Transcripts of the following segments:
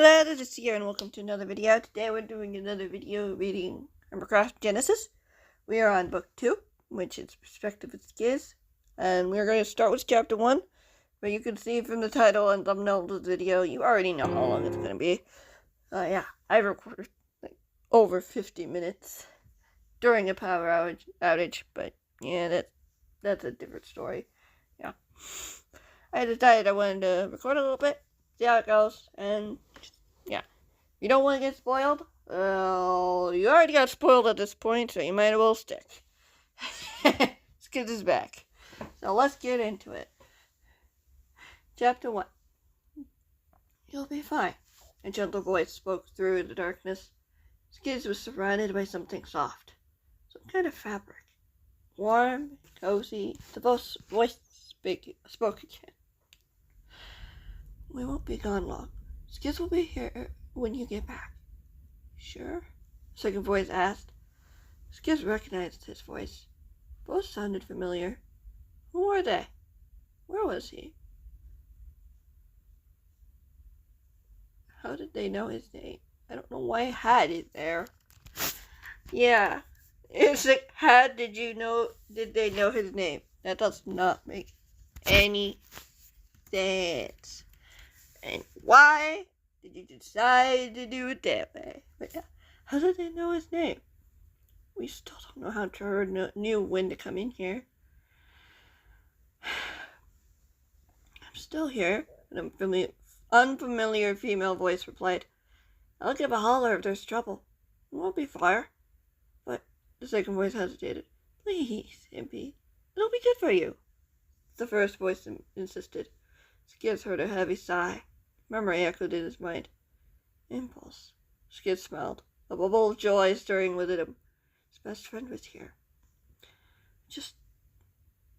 Hello, this is here and welcome to another video. Today we're doing another video reading Hermitcraft Genesis. We are on book 2, which is Perspective of Skiz. And we're going to start with chapter 1. But you can see from the title and thumbnail of the video, you already know how long it's going to be. Yeah, I recorded like over 50 minutes during a power outage. But yeah, that's a different story. Yeah. I decided I wanted to record a little bit, see how it goes, and yeah. You don't want to get spoiled? Well, you already got spoiled at this point, so you might as well stick. Skizz is back. So let's get into it. Chapter 1. You'll be fine. A gentle voice spoke through the darkness. Skizz was surrounded by something soft. Some kind of fabric. Warm, cozy. The voice spoke again. We won't be gone long. Skizz will be here when you get back. Sure? The second voice asked. Skizz recognized his voice. Both sounded familiar. Who were they? Where was he? How did they know his name? I don't know why I had it there. Yeah. It's like, how did they know his name? That does not make any sense. And why did you decide to do it that way? But yeah, how did they know his name? We still don't know how Trevor knew when to come in here. I'm still here, an unfamiliar female voice replied. I'll give a holler if there's trouble. It won't be far. But the second voice hesitated. Please, Impy. It'll be good for you. The first voice insisted. Skizz heard a heavy sigh. Memory echoed in his mind. Impulse. Skizz smiled, a bubble of joy stirring within him. His best friend was here.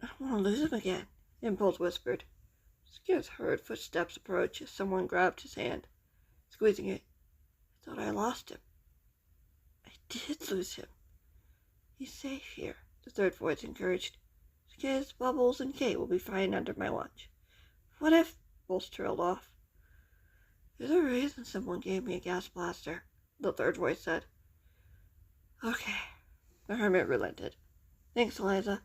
I don't want to lose him again, Impulse whispered. Skizz heard footsteps approach as someone grabbed his hand, squeezing it. I thought I lost him. I did lose him. He's safe here, the third voice encouraged. Skizz, Bubbles, and Kate will be fine under my watch. What if... Impulse trailed off. There's a reason someone gave me a gas blaster, the third voice said. Okay, the hermit relented. Thanks, Eliza.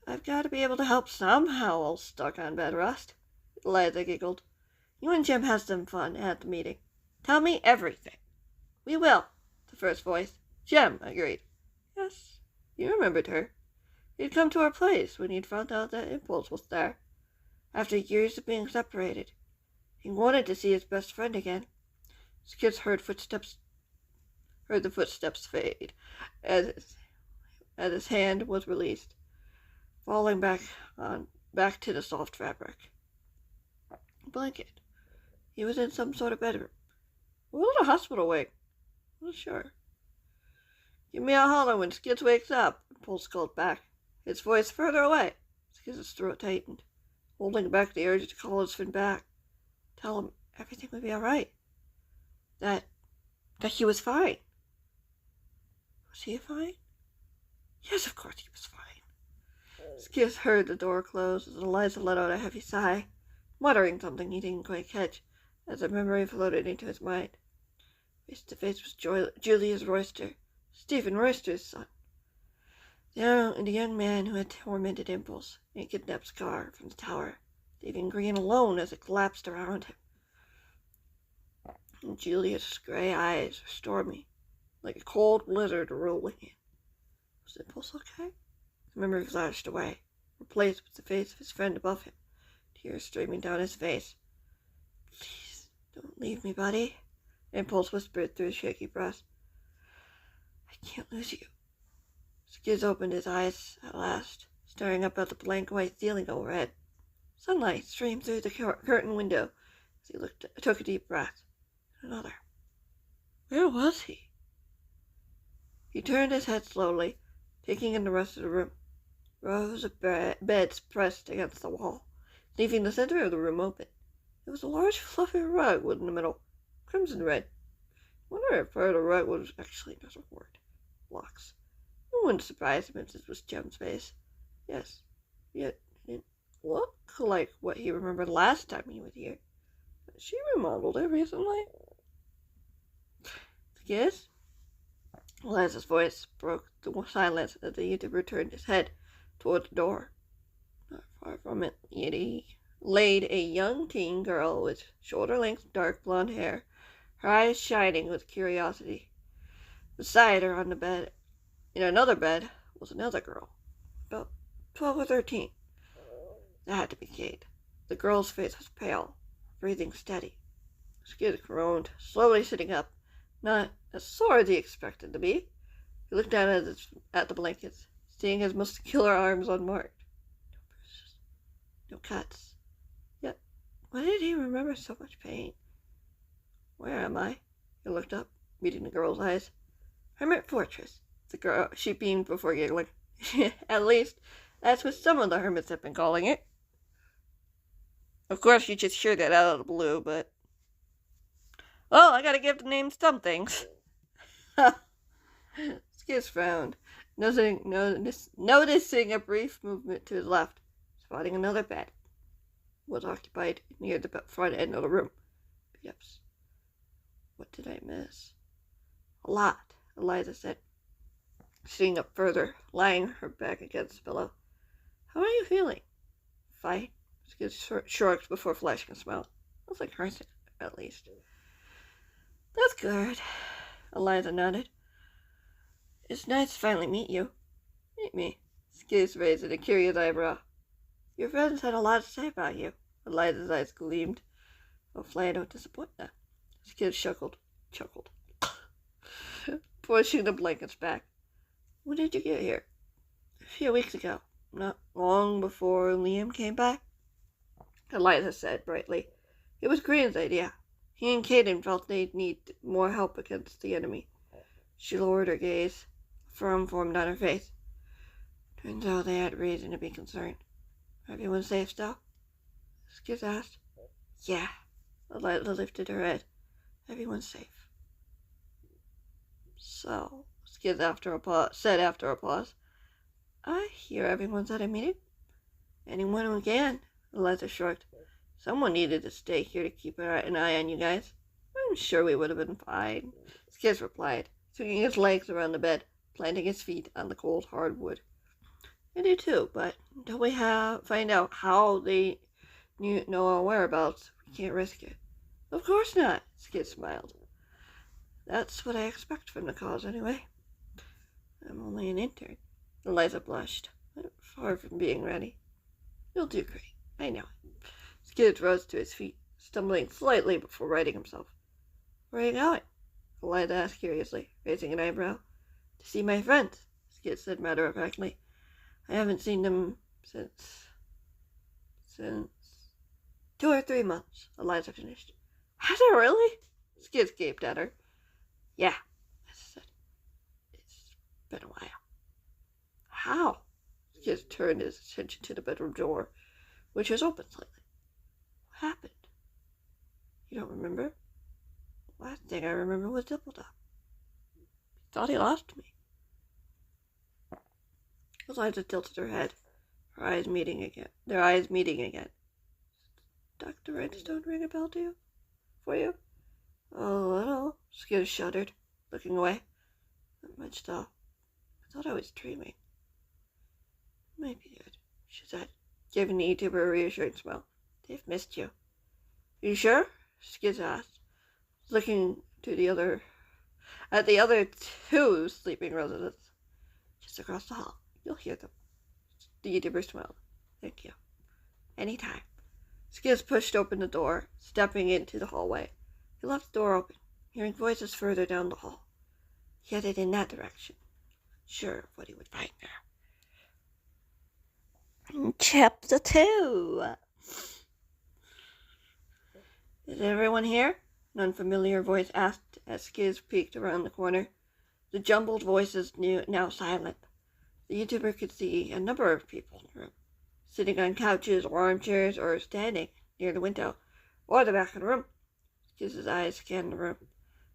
I've got to be able to help somehow while stuck on bed rest. Eliza giggled. You and Jim had some fun at the meeting. Tell me everything. We will, the first voice. Jim agreed. Yes, you remembered her. You'd come to our place when you'd found out that Impulse was there. After years of being separated, he wanted to see his best friend again. Skizz heard the footsteps fade as his hand was released, falling back to the soft fabric. Blanket. He was in some sort of bedroom. Or a hospital wing. Not sure. Give me a holler when Skizz wakes up, Impulse called back, his voice further away. Skizz's throat tightened, holding back the urge to call his friend back. Tell him everything would be all right. That he was fine. Was he fine? Yes, of course he was fine. Skizz heard the door close as Eliza let out a heavy sigh, muttering something he didn't quite catch as a memory floated into his mind. Face to face was Julius Royster, Stephen Royster's son. The young man who had tormented Impulse and kidnapped Scar from the tower, leaving Green alone as it collapsed around him. And Julius' gray eyes were stormy, like a cold blizzard rolling in. Was Impulse okay? The memory flashed away, replaced with the face of his friend above him, tears streaming down his face. Please, don't leave me, buddy, Impulse whispered through his shaky breath. I can't lose you. Skizz opened his eyes at last, staring up at the blank white ceiling overhead. Sunlight streamed through the curtain window as he took a deep breath. Another. Where was he? He turned his head slowly, taking in the rest of the room. Rows of beds pressed against the wall, leaving the center of the room open. There was a large fluffy rug in the middle, crimson red. I wonder if part of the rug was actually another word. Blocks. It wouldn't surprise him if this was Jem's face. Yes, yet it didn't look like what he remembered last time he was here. She remodeled it recently. Skizz? Eliza's voice broke the silence as the YouTuber turned his head toward the door. Not far from it, laid a young teen girl with shoulder-length dark blonde hair, her eyes shining with curiosity. Beside her on the bed, in another bed, was another girl, about 12 or 13. That had to be Kate. The girl's face was pale, breathing steady. Skizz groaned, slowly sitting up, not as sore as he expected to be. He looked down at the blankets, seeing his muscular arms unmarked. No bruises, no cuts. Yet, why did he remember so much pain? Where am I? He looked up, meeting the girl's eyes. Hermit Fortress. The girl, she beamed before giggling. At least, that's what some of the hermits have been calling it. Of course, you just heard that out of the blue, but... Well, I gotta give the name some things. Skizz frowned, noticing a brief movement to his left, spotting another bed. It was occupied near the front end of the room. Yes. What did I miss? A lot, Eliza said, sitting up further, lying her back against the pillow. How are you feeling? Fine. Skizz shrugged before flashing a smile. Looks like hers, at least. That's good. Eliza nodded. It's nice to finally meet you. Meet me. Skizz raised a curious eyebrow. Your friends had a lot to say about you. Eliza's eyes gleamed. Hopefully I don't disappoint them. Skizz chuckled, pushing the blankets back. When did you get here? A few weeks ago. Not long before Liam came back. Eliza said brightly. It was Green's idea. He and Caden felt they'd need more help against the enemy. She lowered her gaze. A frown formed on her face. Turns out they had reason to be concerned. Everyone safe still? Skizz asked. Yeah. Eliza lifted her head. Everyone's safe. So, Skizz said after a pause. I hear everyone's at a meeting. Anyone who can, Eliza shrugged. Someone needed to stay here to keep an eye on you guys. I'm sure we would have been fine, Skizz replied, swinging his legs around the bed, planting his feet on the cold hardwood. I do too, but until we find out how they know our whereabouts, we can't risk it. Of course not, Skizz smiled. That's what I expect from the cause, anyway. I'm only an intern. Eliza blushed, far from being ready. You'll do great. I know it. Skizz rose to his feet, stumbling slightly before righting himself. Where are you going? Eliza asked curiously, raising an eyebrow. To see my friends, Skizz said matter-of-factly. I haven't seen them since 2 or 3 months, Eliza finished. Has it really? Skizz gaped at her. Yeah, I said. It's been a while. How? Skizz turned his attention to the bedroom door, which was open slightly. What happened? You don't remember? The last thing I remember was Dippledop. He thought he lost me. Eliza tilted her head, their eyes meeting again. Dr. Redstone ring a bell to you? For you? A little, Skizz shuddered, looking away. Not much though. I thought I was dreaming. Might be good, she said, giving the YouTuber a reassuring smile. They've missed you. You sure? Skizz asked, looking at the other 2 sleeping residents. Just across the hall. You'll hear them. The YouTuber smiled. Thank you. Anytime. Skizz pushed open the door, stepping into the hallway. He left the door open, hearing voices further down the hall. He headed in that direction, sure of what he would find there. Chapter 2. Is everyone here? An unfamiliar voice asked as Skizz peeked around the corner. The jumbled voices now silent. The YouTuber could see a number of people in the room, sitting on couches or armchairs or standing near the window or the back of the room. Skizz's eyes scanned the room,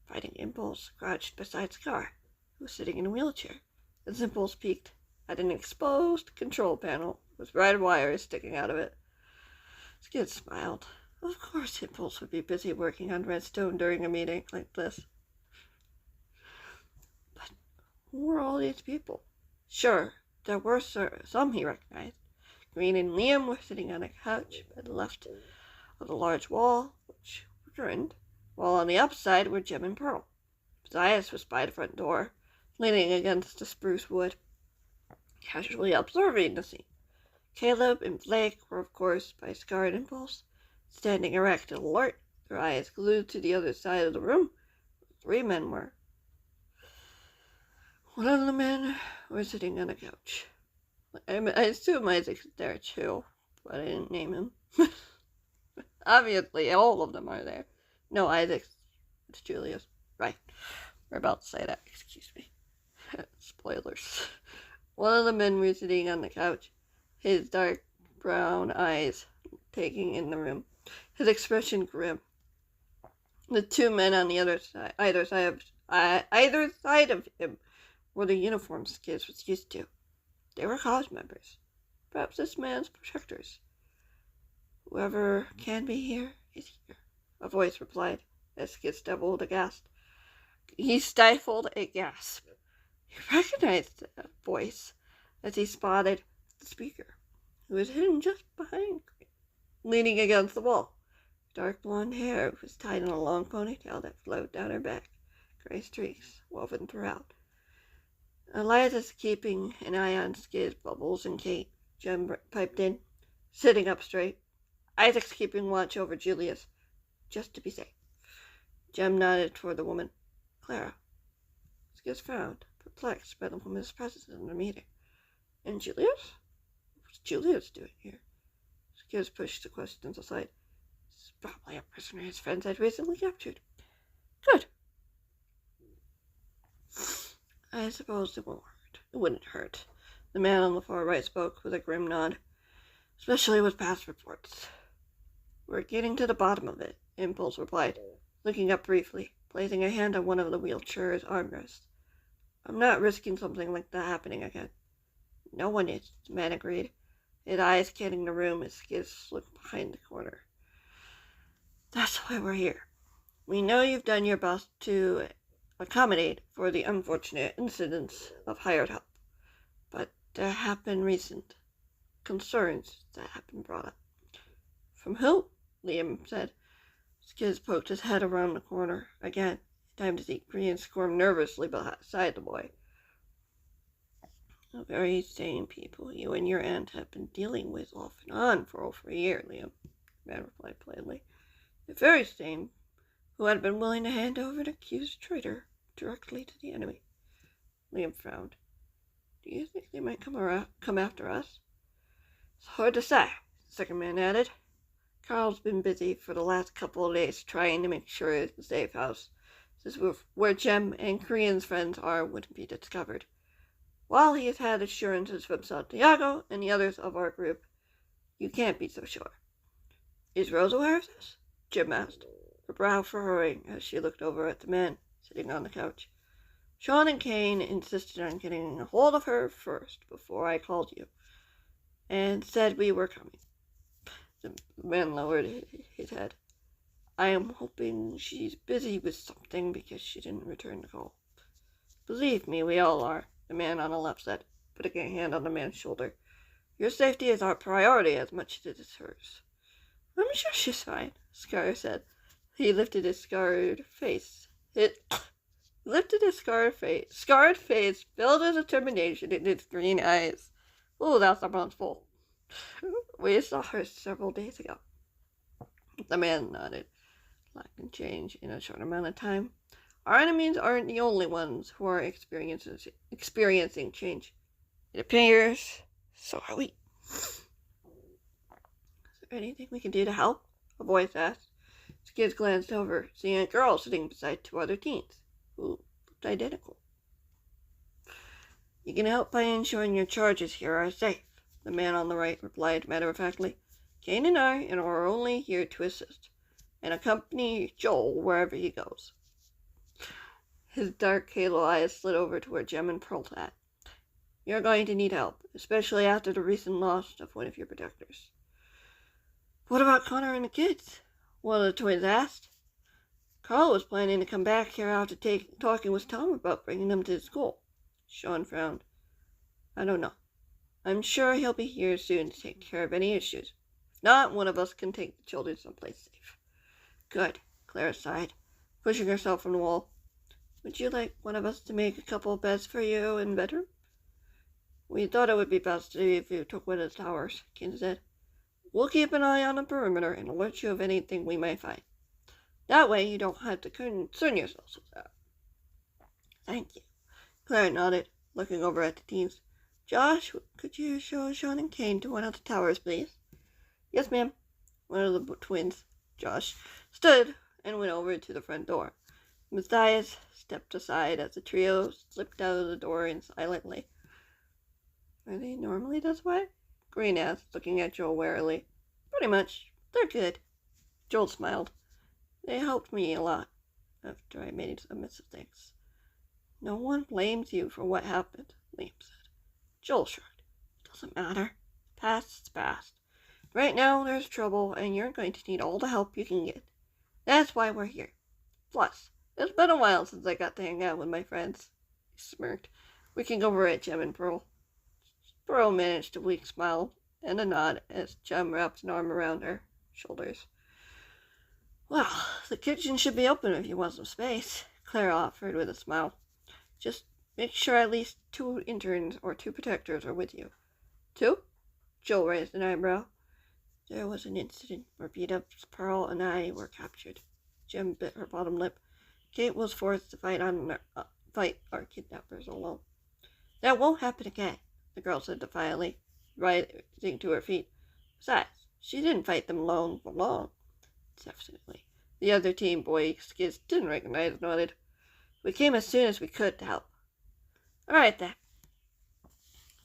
finding Impulse crouched beside Scar, who was sitting in a wheelchair. As Impulse peeked at an exposed control panel with red wires sticking out of it. Skizz smiled. Of course Impulse would be busy working on redstone during a meeting like this. But who were all these people? Sure, there were some he recognized. Green and Liam were sitting on a couch by the left of the large wall, which turned, while on the upside were Jim and Pearl. Matthias was by the front door, leaning against the spruce wood, casually observing the scene. Caleb and Blake were, of course, by Scar and Impulse, standing erect and alert, their eyes glued to the other side of the room. 3 men were. One of the men was sitting on a couch. I assume Isaac's there too, but I didn't name him. Obviously, all of them are there. No, Isaac's. It's Julius. Right. We're about to say that. Excuse me. Spoilers. One of the men was sitting on the couch, his dark brown eyes taking in the room, his expression grim. The 2 men on the either side of him were the uniforms Skizz was used to. They were college members, perhaps this man's protectors. Whoever can be here is here, a voice replied, as Skizz doubled aghast. He stifled a gasp. He recognized the voice as he spotted the speaker, who was hidden just behind, leaning against the wall. Dark blonde hair was tied in a long ponytail that flowed down her back, gray streaks woven throughout. Eliza's keeping an eye on Skizz, Bubbles, and Kate, Jem piped in, sitting up straight. Isaac's keeping watch over Julius, just to be safe. Jem nodded toward the woman. Clara. Skizz frowned, perplexed by the woman's presence in the meeting. And Julius? What's Julius doing here? Skizz pushed the questions aside. He's probably a prisoner his friends had recently captured. Good. I suppose it wouldn't hurt. The man on the far right spoke with a grim nod, especially with past reports. We're getting to the bottom of it, Impulse replied, looking up briefly, placing a hand on one of the wheelchair's armrests. I'm not risking something like that happening again. No one is, the man agreed, his eyes scanning the room as Skizz looked behind the corner. That's why we're here. We know you've done your best to accommodate for the unfortunate incidents of hired help, but there have been recent concerns that have been brought up. From who? Liam said. Skizz poked his head around the corner again, time to see Korean squirm nervously beside the boy. The very same people you and your aunt have been dealing with off and on for over a year, Liam, the man replied plainly. The very same who had been willing to hand over an accused traitor directly to the enemy. Liam frowned. Do you think they might come after us? It's hard to say, the second man added. Carl's been busy for the last couple of days trying to make sure the safe house, where Jem and Korean's friends are, wouldn't be discovered. While he has had assurances from Santiago and the others of our group, you can't be so sure. Is Rose aware of this? Jim asked, her brow furrowing as she looked over at the man sitting on the couch. Sean and Kane insisted on getting a hold of her first before I called you, and said we were coming. The man lowered his head. I am hoping she's busy with something because she didn't return the call. Believe me, we all are, the man on the left said, putting a hand on the man's shoulder. Your safety is our priority as much as it is hers. I'm sure she's fine, Scar said. He lifted his scarred face. Scarred face filled with determination in his green eyes. Oh, that's a mouthful. We saw her several days ago. The man nodded, lacking change in a short amount of time. Our enemies aren't the only ones who are experiencing change. It appears so are we. Is there anything we can do to help? A voice asked. Skizz glanced over, seeing a girl sitting beside 2 other teens, who looked identical. You can help by ensuring your charges here are safe, the man on the right replied matter-of-factly. Kane and I are only here to assist, and accompany Joel wherever he goes. His dark halo eyes slid over to where Jem and Pearl sat. You're going to need help, especially after the recent loss of one of your protectors. What about Connor and the kids? one of the twins asked. Carl was planning to come back here after talking with Tom about bringing them to the school. Sean frowned. I don't know. I'm sure he'll be here soon to take care of any issues. If not, one of us can take the children someplace safe. Good, Clara sighed, pushing herself from the wall. Would you like one of us to make a couple of beds for you in the bedroom? We thought it would be best if you took one of the towers, Ken said. We'll keep an eye on the perimeter and alert you of anything we may find. That way you don't have to concern yourselves with that. Thank you. Clara nodded, looking over at the teens. Josh, could you show Sean and Kane to one of the towers, please? Yes, ma'am. One of the twins, Josh, stood and went over to the front door. Matthias stepped aside as the trio slipped out of the door in silently. Are they normally this way? Green asked, looking at Joel warily. Pretty much. They're good. Joel smiled. They helped me a lot after I made a mess of things. No one blames you for what happened, Liam said. Joel shrugged. It doesn't matter. Past's past. Right now there's trouble, and you're going to need all the help you can get. That's why we're here. Plus, it's been a while since I got to hang out with my friends. He smirked, looking over at Jem and Pearl. Pearl managed a weak smile and a nod as Jem wrapped an arm around her shoulders. Well, the kitchen should be open if you want some space, Clara offered with a smile. Just make sure at least 2 interns or 2 protectors are with you. 2? Joel raised an eyebrow. There was an incident where beat-ups Pearl and I were captured. Jem bit her bottom lip. Kate was forced to fight our kidnappers alone. That won't happen again, the girl said defiantly, rising to her feet. Besides, she didn't fight them alone for long. Definitely. The other teen boy Skiz didn't recognize nodded. We came as soon as we could to help. All right, then,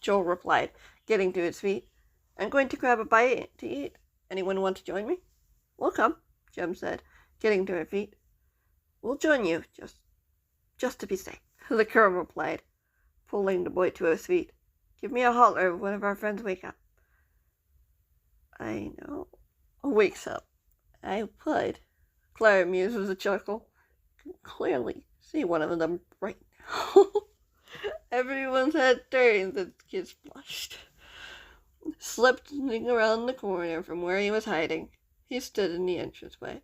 Joel replied, getting to his feet. I'm going to grab a bite to eat. Anyone want to join me? We'll come, Jem said, getting to her feet. We'll join you, just to be safe, the girl replied, pulling the boy to his feet. Give me a holler if one of our friends wake up. I know. Wakes up. I would. Clara mused with a chuckle. I can clearly see one of them right now. Everyone's head turned and Skiz blushed. Slipping around the corner from where he was hiding, he stood in the entranceway.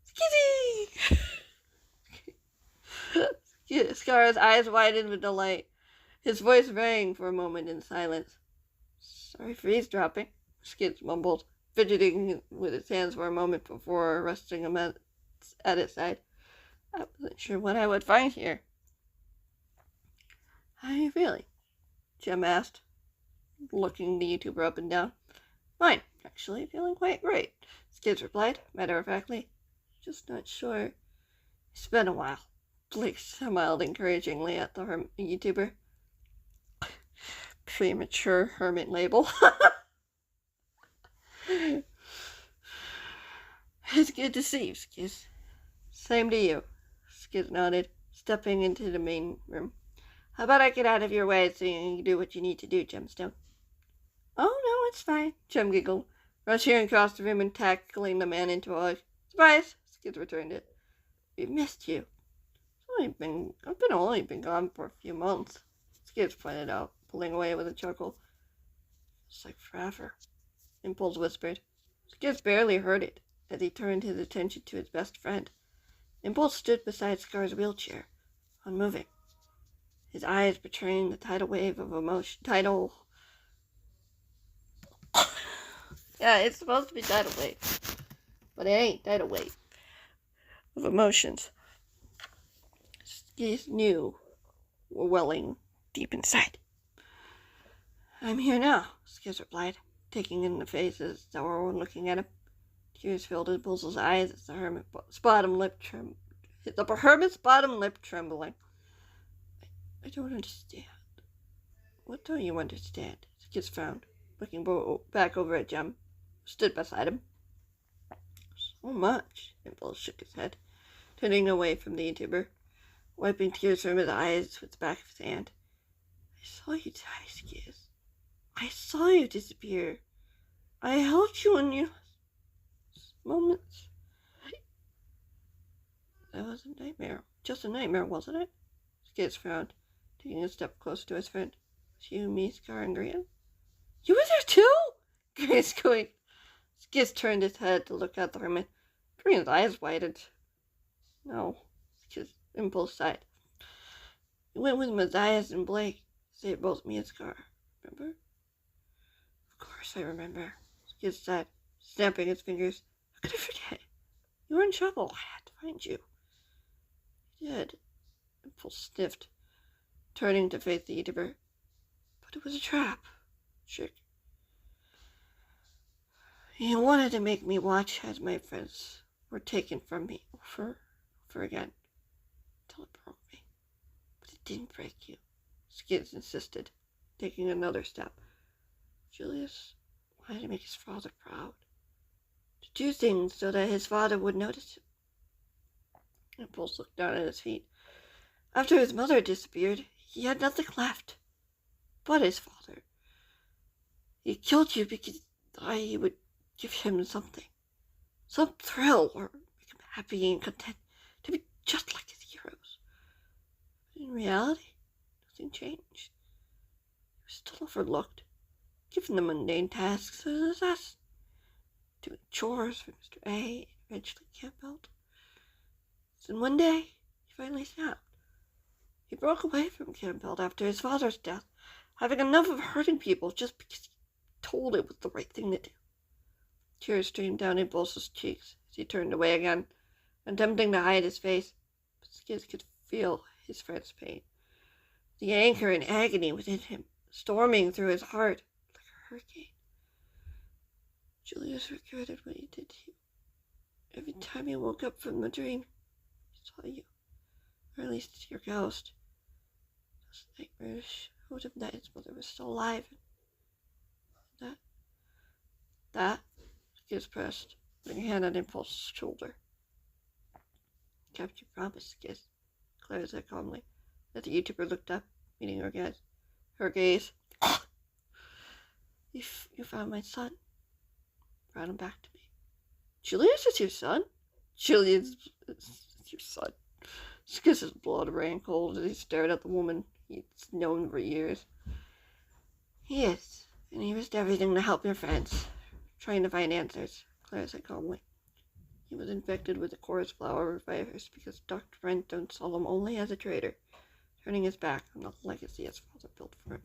Skizzy! Scar's eyes widened with delight. His voice rang for a moment in silence. Sorry for eavesdropping, Skiz mumbled, fidgeting with his hands for a moment before resting them at his side. I wasn't sure what I would find here. How are you feeling? Jem asked, looking the YouTuber up and down. Fine, actually, feeling quite great, Skiz replied, matter-of-factly. Just not sure. It's been a while. Blake smiled encouragingly at the YouTuber. Premature hermit label. It's good to see you, Skiz. Same to you, Skiz nodded, stepping into the main room. How about I get out of your way so you can do what you need to do, Gemstone? Oh, no, it's fine, Jem giggled, rushing across the room and tackling the man into a hug. Surprise! Skiz returned it. We've missed you. I've only been gone for a few months, Skiz pointed out, pulling away with a chuckle. It's like forever, Impulse whispered. Skiz barely heard it as he turned his attention to his best friend. Impulse stood beside Scar's wheelchair, unmoving, his eyes betraying the tidal wave of emotion. Yeah, it's supposed to be tidal wave, but it ain't tidal wave of emotions. Skiz knew were welling deep inside. I'm here now, Skiz replied, taking in the faces that were looking at him. Tears filled Impulse's eyes as the hermit's bottom lip trembling. I don't understand. What don't you understand? Skiz frowned, looking back over at Jem, who stood beside him. So much, Impulse shook his head, turning away from the YouTuber, wiping tears from his eyes with the back of his hand. I saw you die, Skiz. I saw you disappear. I helped you in your moments. That was a nightmare. Just a nightmare, wasn't it? Skizz frowned, taking a step closer to his friend. Was you, me, Scar, and Grian? You were there too? Grian squeaked. Skizz turned his head to look at the hermit. Grian's eyes widened. No, Skizz impulse sighed. You went with Matthias and Blake. Saved both me and Scar. Remember? Of course I remember. Skizz sighed, snapping his fingers. How could I forget? You were in trouble. I had to find you. You did. Impulse sniffed, turning to face the Eater. But it was a trap. Trick. He wanted to make me watch as my friends were taken from me over again, until it broke me. But it didn't break you, Skizz insisted, taking another step. Julius wanted to make his father proud, to do things so that his father would notice him. Impulse looked down at his feet. After his mother disappeared, he had nothing left but his father. He killed you because he thought he would give him something, some thrill, or make him happy and content to be just like his heroes. But in reality, nothing changed. He was still overlooked, given the mundane tasks of an assassin, doing chores for Mr. A and eventually Campbell. Then one day, he finally snapped. He broke away from Campbell after his father's death, having enough of hurting people just because he told it was the right thing to do. Tears streamed down Impulse's cheeks as he turned away again, attempting to hide his face, but Skizz could feel his friend's pain. The anger and agony within him, storming through his heart like a hurricane. Julius regretted what he did to you. Every time he woke up from the dream, he saw you, or at least your ghost. Those nightmares showed him that his mother was still alive, and that, Skizz pressed, putting a hand on Impulse's shoulder. Kept your promise, Skizz, Claire said calmly, as the YouTuber looked up, meeting her gaze. You found my son. Brought him back to me. Julius is your son? Julius is your son. Skizz's blood ran cold as he stared at the woman he'd known for years. He is, and he risked everything to help your friends, trying to find answers, Claire said calmly. He was infected with the chorus flower virus because Dr. Renton saw him only as a traitor, turning his back on the legacy his father built for him.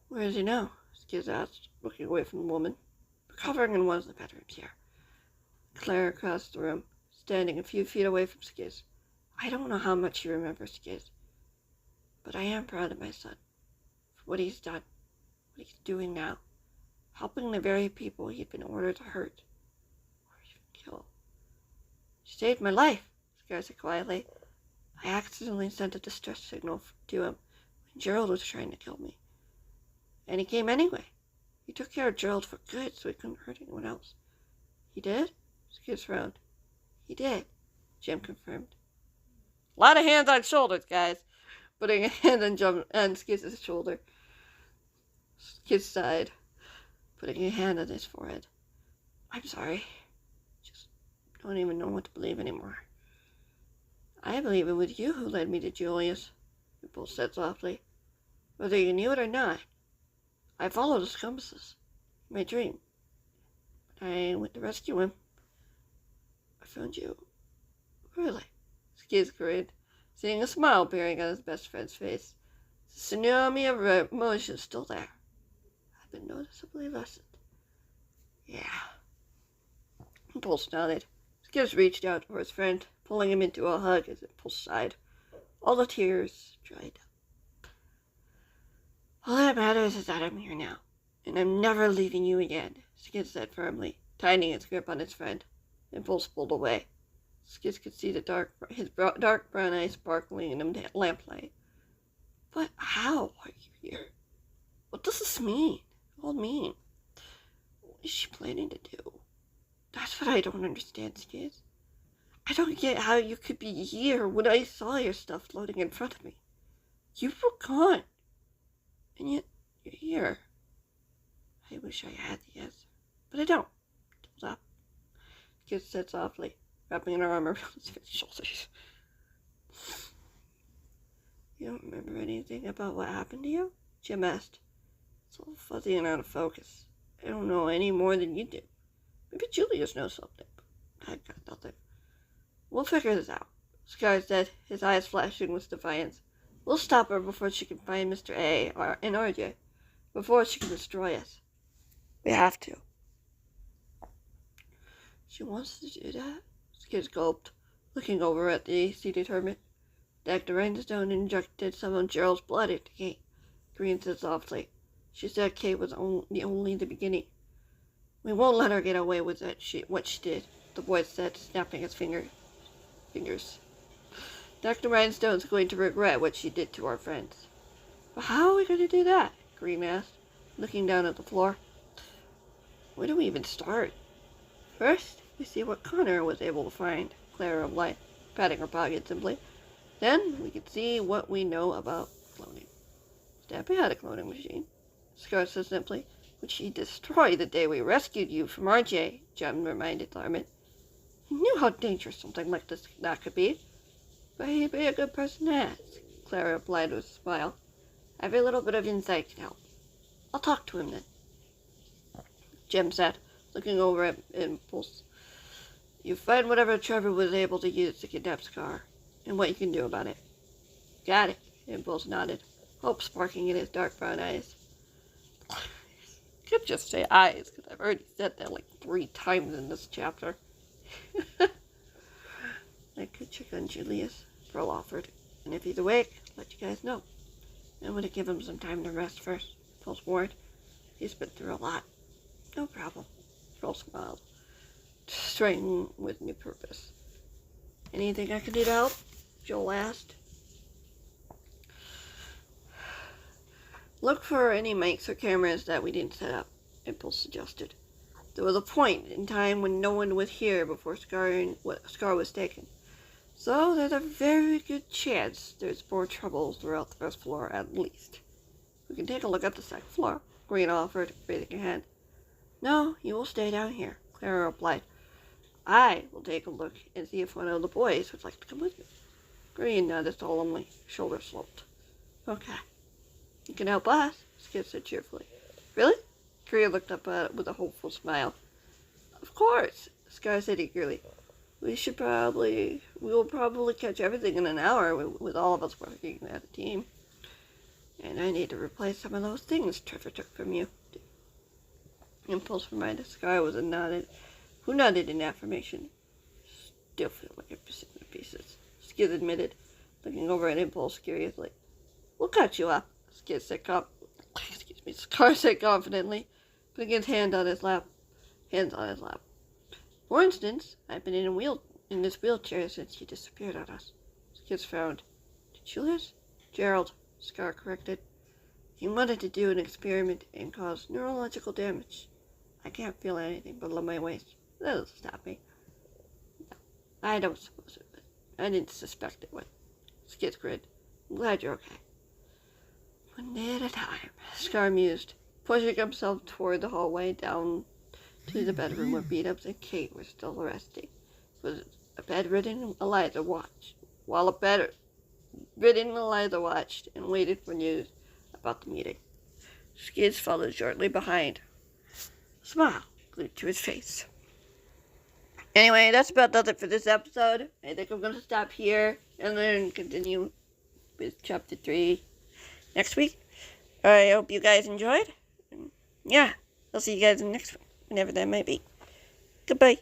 Where is he now? Skizz asked, looking away from the woman, recovering in one of the bedrooms here. Claire crossed the room, standing a few feet away from Skizz. I don't know how much you remember, Skizz, but I am proud of my son for what he's done, what he's doing now, helping the very people he'd been ordered to hurt, or even kill. He saved my life, Scar said quietly. I accidentally sent a distress signal to him when Gerald was trying to kill me. And he came anyway. He took care of Gerald for good so he couldn't hurt anyone else. He did? Skizz frowned. He did, Jim confirmed. A lot of hands on shoulders, guys. Putting a hand on Skizz's shoulder. Skizz sighed, putting a hand on his forehead. I'm sorry. Just don't even know what to believe anymore. I believe it was you who led me to Julius, Impulse said softly. Whether you knew it or not, I followed his compasses in my dream. I went to rescue him. I found you. Really? Skizz grinned, seeing a smile appearing on his best friend's face. The tsunami of emotion still there had been noticeably lessened. Yeah. Impulse nodded. Skizz reached out for his friend, pulling him into a hug as Impulse sighed. All the tears dried up. All that matters is that I'm here now, and I'm never leaving you again, Skizz said firmly, tightening his grip on his friend. Impulse pulled away. Skizz could see his dark brown eyes sparkling in the lamplight. But how are you here? What does this mean? All mean? What is she planning to do? That's what I don't understand, Skizz. I don't get how you could be here when I saw your stuff floating in front of me. You were gone. And yet, you're here. I wish I had the answer, but I don't. Skizz said softly, wrapping her arm around his shoulders. You don't remember anything about what happened to you? Jim asked. It's all fuzzy and out of focus. I don't know any more than you do. Maybe Julius knows something, but I've got nothing. We'll figure this out, Scar said, his eyes flashing with defiance. We'll stop her before she can find Mr. A and RJ, before she can destroy us. We have to. She wants to do that? Skizz gulped, looking over at the seated hermit. Dr. Rainstone injected some of Gerald's blood into Kate, Green said softly. She said Kate was only the beginning. We won't let her get away with what she did, the boy said, snapping his fingers. Dr. Rhinestone's going to regret what she did to our friends. But how are we going to do that? Green asked, looking down at the floor. Where do we even start? First, we see what Connor was able to find, Clara replied, patting her pocket simply. Then we can see what we know about cloning. Stampy had a cloning machine, Scar said simply, which he destroyed the day we rescued you from RJ, Jem reminded the hermit. He knew how dangerous something like that could be. But he'd be a good person to ask, Clara replied with a smile. Every little bit of insight can help. I'll talk to him then, Jem said, looking over at Impulse. You find whatever Trevor was able to use to kidnap Scar, and what you can do about it. Got it, Impulse nodded, hope sparking in his dark brown eyes. I could just say eyes, because I've already said that like 3 times in this chapter. I could check on Julius, Pearl offered, and if he's awake, let you guys know. I want to give him some time to rest first, Pearl warned. He's been through a lot. No problem, Pearl smiled, straightened with new purpose. Anything I can do to help? Joel asked. Look for any mics or cameras that we didn't set up, Impulse suggested. There was a point in time when no one was here before Scar was taken. So there's a very good chance there's more trouble throughout the first floor at least. We can take a look at the second floor, Green offered, raising a hand. No, you will stay down here, Clara replied. I will take a look and see if one of the boys would like to come with me. Green nodded solemnly, shoulders sloped. Okay. You can help us, Skizz said cheerfully. Really? Green looked up at it with a hopeful smile. Of course, Scar said eagerly. We will probably catch everything in an hour with all of us working as a team. And I need to replace some of those things Trevor took from you. Impulse reminded Scar who nodded in affirmation. Still feel like I'm missing the pieces, Skizz admitted, looking over at Impulse curiously. We'll catch you up, Scar said confidently, putting his hands on his lap. For instance, I've been in this wheelchair since you disappeared on us. Skizz frowned. Did Julius? Gerald, Scar corrected. He wanted to do an experiment and cause neurological damage. I can't feel anything below my waist. That'll stop me. No, I don't suppose it would. I didn't suspect it would. Skizz grinned. I'm glad you're okay. One day at a time, Scar mused, pushing himself toward the hallway down to the bedroom where Beat-Ups and Kate were still resting. It was a bedridden Eliza watched, Eliza watched and waited for news about the meeting. Skizz followed shortly behind, a smile glued to his face. Anyway, that's about it for this episode. I think I'm going to stop here and then continue with chapter 3 next week. I hope you guys enjoyed. Yeah, I'll see you guys in the next one, whenever that might be. Goodbye.